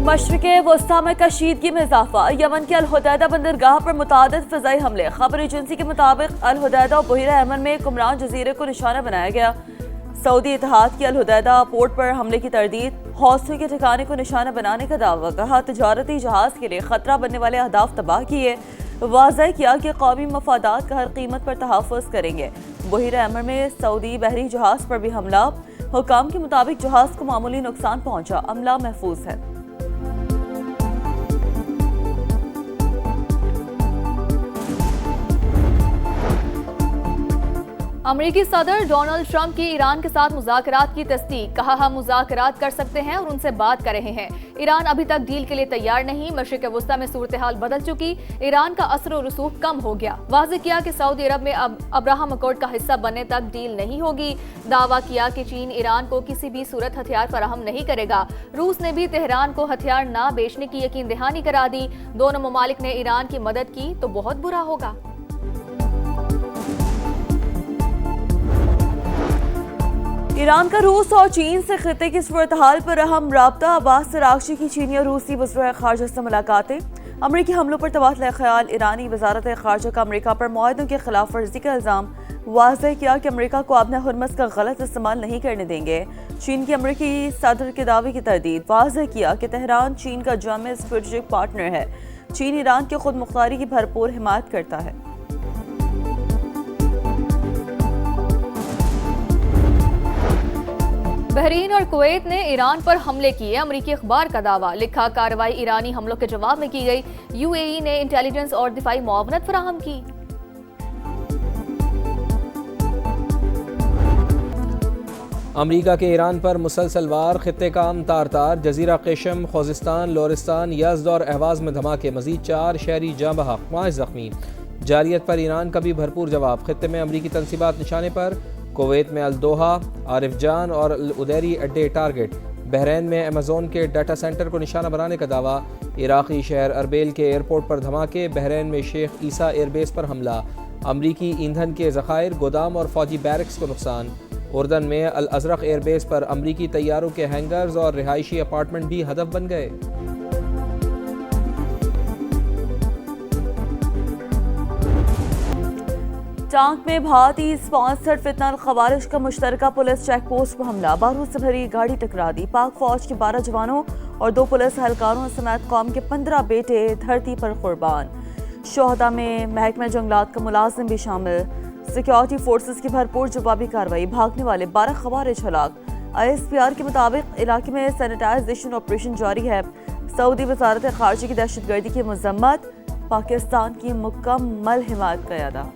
मशरिक़े वस्ता में कशीदगी में इजाफा। यमन के अल-हुदैदा बंदरगाह पर मुतादिद फ़िज़ाई हमले। खबर एजेंसी के मुताबिक अल-हुदैदा और बहिरा यमन में कुमरान जजीरे को निशाना बनाया गया। सऊदी इत्तेहाद की अल-हुदैदा पोर्ट पर हमले की तरदीद। हौसलों के ठिकाने को निशाना बनाने का दावा। कहा तजारती जहाज के लिए खतरा बनने वाले अहदाफ तबाह किए। वाज़ह किया कि कौमी मफादात का हर कीमत पर तहफ़्फ़ुज़ करेंगे। बहिरा यमन में सऊदी बहरी जहाज पर भी हमला। हुकाम के मुताबिक जहाज को मामूली नुकसान पहुंचा, अमला महफूज है। अमेरिकी सदर डोनाल्ड ट्रंप की ईरान के साथ मुज़ाकरात की तस्दीक। कहा हम मुज़ाकरात कर सकते हैं और उनसे बात कर रहे हैं। ईरान अभी तक डील के लिए तैयार नहीं। मशरिक़ वस्ता में सूरत हाल बदल चुकी। ईरान का असर और रसूख कम हो गया। वाज़ेह किया कि सऊदी अरब में अब अब्राहम अकॉर्ड का हिस्सा बनने तक डील नहीं होगी। दावा किया कि चीन ईरान को किसी भी सूरत हथियार फराहम नहीं करेगा। रूस ने भी तेहरान को हथियार न बेचने की यकीन दहानी करा दी। दोनों ममालिक ने ईरान की मदद की तो बहुत बुरा होगा। ईरान का रूस और चीन से खिते की सूरत हाल पर अहम राब्ता। अब्बास अराग़ची की चीनी और रूसी वज़ीर ख़ारजा से मुलाकातें। अमरीकी हमलों पर तबादला ख्याल। ईरानी वज़ारत ख़ारजा का अमरीका पर मुआहदों की खिलाफ वर्जी का इल्ज़ाम। वाज़ेह किया कि अमरीका को अपने हुर्मस का गलत इस्तेमाल नहीं करने देंगे। चीन की अमरीकी सदर के दावे की तरदीद। वाज़ेह किया कि तेहरान चीन का जामे स्ट्रेटेजिक पार्टनर है। चीन ईरान की खुद मुख्तारी की भरपूर हिमायत करता है। बहरीन और कुवैत ने ईरान पर हमले किए। अमरीकी अखबार का दावा। लिखा कार्रवाई ईरानी हमलों के जवाब में की गई। यूएई ने इंटेलिजेंस और दिफाई मुआवनत फराहम की। अमरीका के ईरान पर मुसलसल वार। खित्ते का अमन तार तार। जजीरा केशम, खोजिस्तान, लोरिस्तान, यज़्द और अहवाज में धमाके। मजीद 4 शहरी जाँ बहक, 5 जख्मी। जारियत पर ईरान का भी भरपूर जवाब। खित्ते में अमरीकी तनसीबात निशाने पर। कुवैत में अल-दोहा, आरिफ जान और अल-उदैरी अड्डे टारगेट। बहरीन में अमेज़न के डाटा सेंटर को निशाना बनाने का दावा। इराक़ी शहर अरबेल के एयरपोर्ट पर धमाके। बहरीन में शेख ईसा एयरबेस पर हमला। अमरीकी ईंधन के ज़खायर, गोदाम और फौजी बैरक्स को नुकसान। उर्दन में अल-अज़रक एयरबेस पर अमरीकी तैयारों के हैंगर्स और रिहायशी अपार्टमेंट भी हदफ बन गए। टांक में भारतीय स्पॉन्सर्ड फितनल खवारिश का मुश्तरका पुलिस चेक पोस्ट पर हमला। बारूद से भरी गाड़ी टकरा दी। पाक फौज के 12 जवानों और 2 पुलिस एहलकारों समेत कौम के 15 बेटे धरती पर कुर्बान। शोहदा में महकमा जंगलात का मुलाजिम भी शामिल। सिक्योरिटी फोर्सेस की भरपूर जवाबी कार्रवाई। भागने वाले 12 खवारिज हलाक। ISPR के मुताबिक इलाके में सैनिटाइजेशन ऑपरेशन जारी है। सऊदी वजारत खारजा की दहशतगर्दी की मजम्मत। पाकिस्तान की मुकम्मल हिमायत का अदा।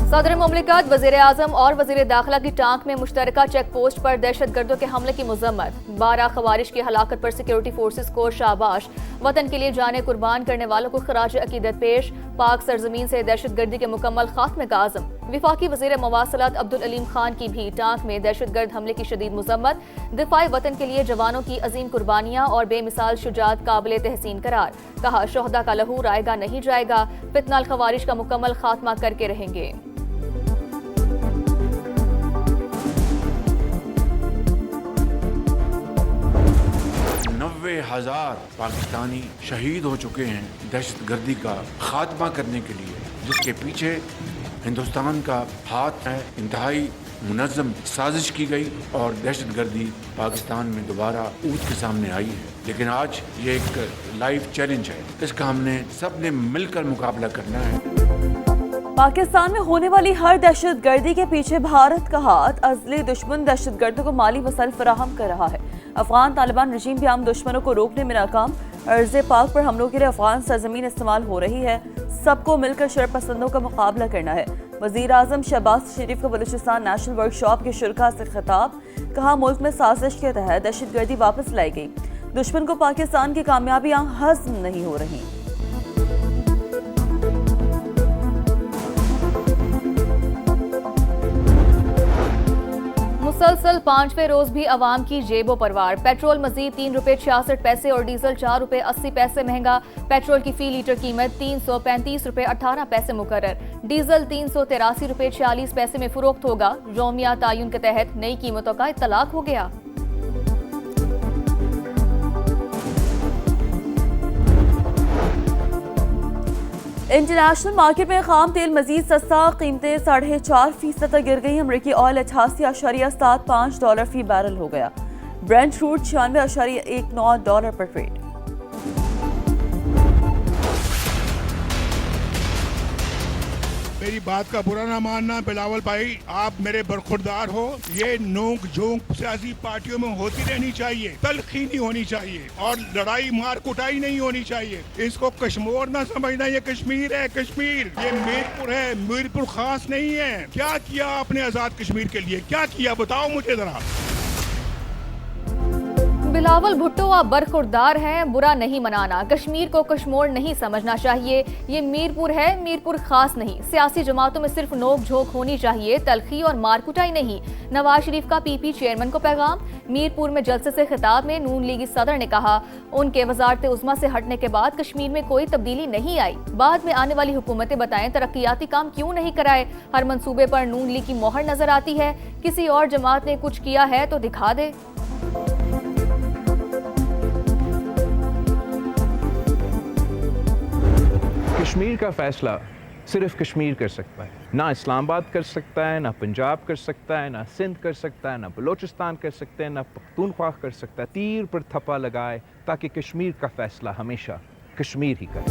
सदर मुमलिकत, वज़ीर आज़म और वज़ीर दाखिला की टांक में मुश्तरका चेक पोस्ट पर दहशतगर्दों के हमले की मजम्मत। 12 खवारिश की हलाकत पर सिक्योरिटी फोर्सेस को शाबाश। वतन के लिए जाने कुर्बान करने वालों को खराज अकीदत पेश। पाक सरजमीन से दहशतगर्दी के मुकम्मल खात्मे का आज़म। विफाकी वज़ीर मवासलात अब्दुल अलीम खान की भी टांक में दहशतगर्द हमले की शदीद मजम्मत। दिफाई वतन के लिए जवानों की अजीम कुर्बानियां और बेमिसाल शुजात काबिल तहसीन करार। कहा शोहदा का लहू रायगा नहीं जाएगा। फितनल खवारिश का मुकम्मल खात्मा करके रहेंगे। 90,000 पाकिस्तानी शहीद हो चुके हैं दहशतगर्दी का खात्मा करने के लिए, जिसके पीछे हिंदुस्तान का हाथ है। इंतहाई मुनज़्ज़म साजिश की गई और दहशतगर्दी पाकिस्तान में दोबारा ऊँच के सामने आई है। लेकिन आज ये एक लाइव चैलेंज है। इसका हमने सब ने मिलकर मुकाबला करना है। पाकिस्तान में होने वाली हर दहशतगर्दी के पीछे भारत का हाथ। अज़ली दुश्मन दहशतगर्दों को माली वसाइल फराहम कर रहा है। अफगान तालिबान रजीम भी आम दुश्मनों को रोकने में नाकाम। अर्ज़े पाक पर हमलों के लिए अफगान सरजमीन इस्तेमाल हो रही है। सबको मिलकर शरपसंदों का मुकाबला करना है। वज़ीर आज़म शहबाज शरीफ का बलूचिस्तान नेशनल वर्कशॉप के शुरका से खिताब। कहा मुल्क में साजिश के तहत दहशतगर्दी वापस लाई गई। दुश्मन को पाकिस्तान की कामयाबियां हज़म नहीं हो रही। मुसलसल 5वें रोज भी आवाम की जेबों पर वार। पेट्रोल मजीद ₹3.66 और डीजल ₹4.80 महंगा। पेट्रोल की फी लीटर कीमत ₹335.18 मुकर्रर। डीजल ₹383.40 में फरोख्त होगा। यौमिया तायुन के तहत नई कीमतों का इत्तलाक हो गया। इंटरनेशनल मार्केट में खाम तेल मजीद सस्ता, कीमतें 4.5% तक गिर गई। अमरीकी ऑयल $88.75 फी बैरल हो गया। ब्रेंट क्रूड $96.19 पर ट्रेड। मेरी बात का बुरा ना मानना बिलावल भाई, आप मेरे बरखुरदार हो। ये नोक झोंक सियासी पार्टियों में होती रहनी चाहिए, तलखी नहीं होनी चाहिए और लड़ाई मार कुटाई नहीं होनी चाहिए। इसको कश्मीर ना समझना, ये कश्मीर है, कश्मीर ये मीरपुर है, मीरपुर खास नहीं है। क्या किया आपने आजाद कश्मीर के लिए, क्या किया बताओ मुझे जरा। बिलावल भुट्टो आप बरखुरदार हैं, बुरा नहीं मनाना। कश्मीर को कश्मीर नहीं समझना चाहिए। ये मीरपुर है, मीरपुर खास नहीं। सियासी जमातों में सिर्फ नोक झोंक होनी चाहिए, तलखी और मारकुटाई नहीं। नवाज शरीफ का पीपी चेयरमैन को पैगाम। मीरपुर में जलसे से खिताब में नून लीगी सदर ने कहा, उनके वजारत उज़्मा से हटने के बाद कश्मीर में कोई तब्दीली नहीं आई। बाद में आने वाली हुकूमतें बताएं तरक्याती काम क्यों नहीं कराए। हर मंसूबे पर नून लीग की मोहर नजर आती है। किसी और जमात ने कुछ किया है तो दिखा दे। कश्मीर का फैसला सिर्फ कश्मीर कर सकता है, ना इस्लामाबाद कर सकता है, ना पंजाब कर सकता है, ना सिंध कर सकता है, ना बलोचिस्तान कर सकते हैं, ना पख्तूनख्वा कर सकता है। तीर पर थप्पा लगाए ताकि कश्मीर का फैसला हमेशा कश्मीर ही करे।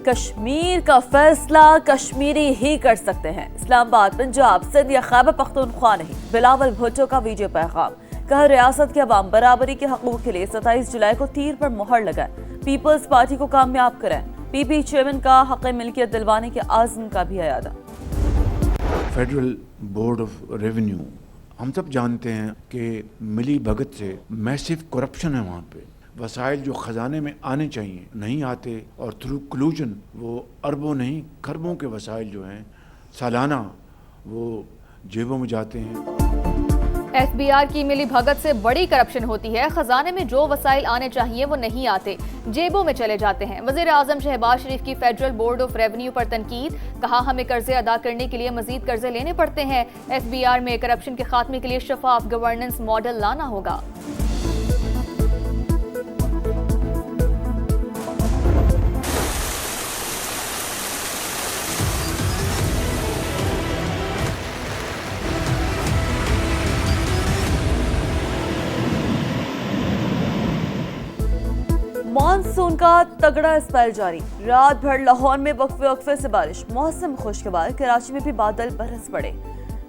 कश्मीर का फैसला कश्मीरी ही कर सकते हैं, इस्लामाबाद, पंजाब, सिंध या खैबर पख्तूनख्वा नहीं। बिलावल भुट्टो का वीडियो पैगाम। कहा, रियासत के अवाम बराबरी के हकूक के लिए 27 जुलाई को तीर पर मोहर लगाए। पीपल्स पार्टी को कामयाब करें। पीपी चेयरमैन का हक मिल्कियत दिलवाने के आज़म का भी अयादा। फेडरल बोर्ड ऑफ रेवेन्यू, हम सब जानते हैं कि मिली भगत से मैसिव करप्शन है वहाँ पे। वसाइल जो ख़जाने में आने चाहिए नहीं आते और थ्रू कलूजन वो अरबों नहीं खरबों के वसाइल जो हैं सालाना वो जेबों में जाते हैं। एफबीआर की मिली भगत से बड़ी करप्शन होती है। खजाने में जो वसाइल आने चाहिए वो नहीं आते, जेबों में चले जाते हैं। वजीर आजम शहबाज शरीफ की फेडरल बोर्ड ऑफ रेवेन्यू पर तनकीद। कहा, हमें कर्जे अदा करने के लिए मजीद कर्जे लेने पड़ते हैं। एफबीआर में करप्शन के खात्मे के लिए शफाफ गवर्नेंस मॉडल लाना होगा। मानसून का तगड़ा स्पेल जारी। रात भर लाहौर में वक्फे वक्फे से बारिश। मौसम खुशगवार। कराची में भी बादल बरस पड़े।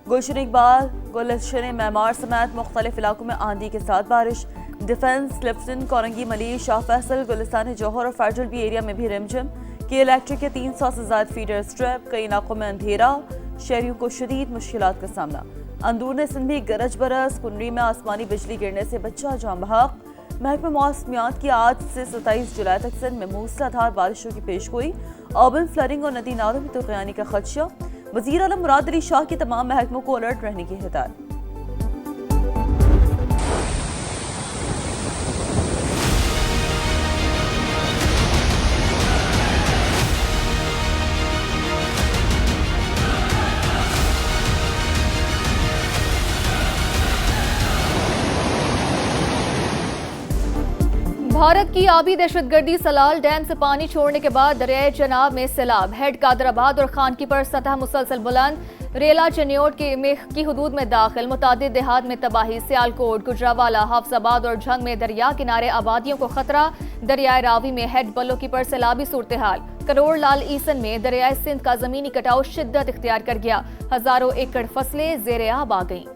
गुलशन इकबाल, गुलशन मेमार समेत मुख्तलिफ इलाकों में आंधी के साथ बारिश। डिफेंस, लिफ्टन, कोरंगी मलिक, शाह फैसल, गुलिस्तान जौहर और फैजल बी एरिया में भी रिमझिम। के इलेक्ट्रिक के 300 से ज्यादा फीडर स्ट्रिप। कई इलाकों में अंधेरा। शहरियों को शदीद मुश्किलात का सामना। अंदूर सिंध भी गरज बरस। कुंडरी में आसमानी बिजली गिरने से बच्चा जाम बहक। महकमा मौसमियात की आज से 27 जुलाई तक सिंध में मूसलाधार बारिशों की पेशगोई। अर्बन फ्लडिंग और नदी नालों में तुगयानी का खदशा। वज़ीर आलम मुराद अली शाह की तमाम महकमों को अलर्ट रहने की हिदायत। भारत की आबी दहशतगर्दी सलाल डैम से पानी छोड़ने के बाद दरियाए चनाब में सैलाब। हेड कादराबाद और खानकी पर सतह मुसलसल बुलंद। रेला चनियोट की हदूद में दाखिल। मुतादिद देहात में तबाही। सियालकोट, गुजरावाला, हाफजाबाद और झंग में दरिया किनारे आबादियों को खतरा। दरियाए रावी में हेड बल्लो की पर सैलाबी सूरत हाल। करोड़ लाल ईसन में दरियाए सिंध का जमीनी कटाव शिद्दत इख्तियार कर गया। हजारों एकड़ फसलें जेर आब आ गईं।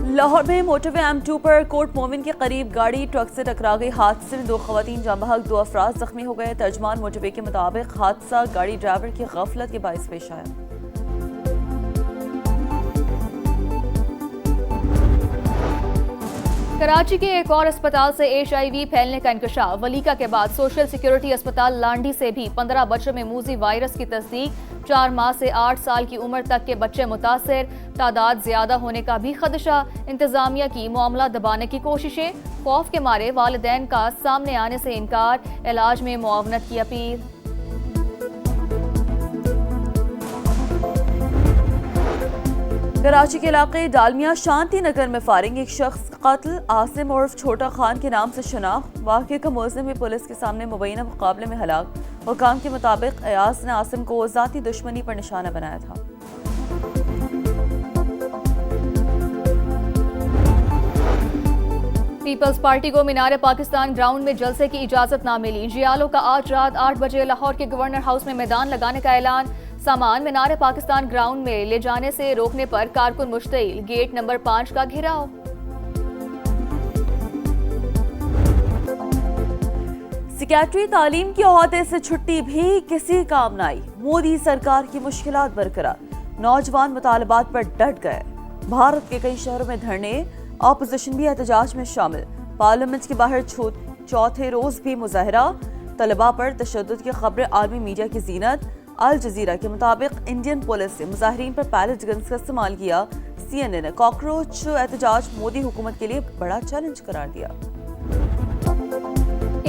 लाहौर में मोटरवे M2 पर कोर्ट मोमिन के करीब गाड़ी ट्रक से टकरा गई। हादसे में 2 खवातीन जाम बहक, 2 अफराद जख्मी हो गए। तर्जमान मोटरवे के मुताबिक हादसा गाड़ी ड्राइवर की गफलत के बायस पेश आया। कराची के एक और अस्पताल से HIV फैलने का इंकशाफ। वलीका के बाद सोशल सिक्योरिटी अस्पताल लांडी से भी 15 बच्चों में मूजी वायरस की तस्दीक। 4 माह से 8 साल की उम्र तक के बच्चे मुतासिर, तादाद ज्यादा होने का भी खदशा। इंतजामिया की मामला दबाने की कोशिशें, खौफ के मारे वालिदैन का सामने आने से इनकार, इलाज में मुआवनत की अपील। कराची के इलाके डालमिया शांति नगर में फायरिंग, एक शख्स कत्ल, आसिम उर्फ छोटा खान के नाम से शनाख्त। वाक़े का मुलज़िम भी पुलिस के सामने मुबैना मुकाबले में हलाक। हुकाम के मुताबिक अयाज ने आसिम को ज़ाती दुश्मनी पर निशाना बनाया था। पीपल्स पार्टी को मीनार पाकिस्तान ग्राउंड में जलसे की इजाजत ना मिली। जियालो का आज रात 8 बजे लाहौर के गवर्नर हाउस में मैदान लगाने का ऐलान। सामान मीनार पाकिस्तान ग्राउंड में ले जाने से रोकने पर कारकुन मुश्तइल। गेट नंबर 5 का घेराव। सेक्रेटरी तालीम के ओहदे से छुट्टी भी किसी काम न आई। मोदी सरकार की मुश्किलात बरकरार, नौजवान मुतालबात पर डट गए। भारत के कई शहरों में धरने, ऑपोजिशन भी एहतजाज में शामिल। पार्लियामेंट के बाहर चौथे रोज भी मुजाहरा। तलबा पर तशद्दुद की खबरें आलमी मीडिया की जीनत। अल जजीरा के मुताबिक इंडियन पुलिस ने मुजाहिरीन पर पैलेट गन्स का इस्तेमाल किया। CNN ने कॉकरोच एहतजाज मोदी हुकूमत के लिए बड़ा चैलेंज करार दिया।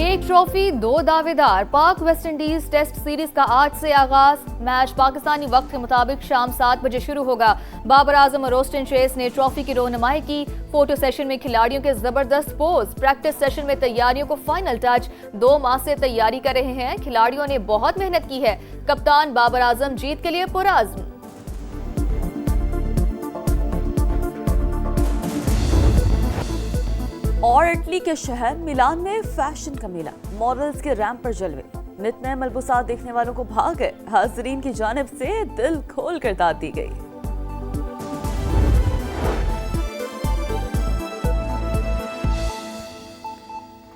एक ट्रॉफी 2 दावेदार, पाक वेस्ट इंडीज टेस्ट सीरीज का आज से आगाज। मैच पाकिस्तानी वक्त के मुताबिक शाम 7 बजे शुरू होगा। बाबर आजम और रोस्टन चेस ने ट्रॉफी की रोनुमाई की। फोटो सेशन में खिलाड़ियों के जबरदस्त पोज, प्रैक्टिस सेशन में तैयारियों को फाइनल टच। 2 माह से तैयारी कर रहे हैं, खिलाड़ियों ने बहुत मेहनत की है। कप्तान बाबर आजम जीत के लिए पुरअज़्म। और इटली के शहर मिलान में फैशन का मेला, मॉडल्स के रैंप पर जलवे, नित नए मलबूसात देखने वालों को भाग गए। हाज़रीन की जानिब से दिल खोल कर दाद दी गई।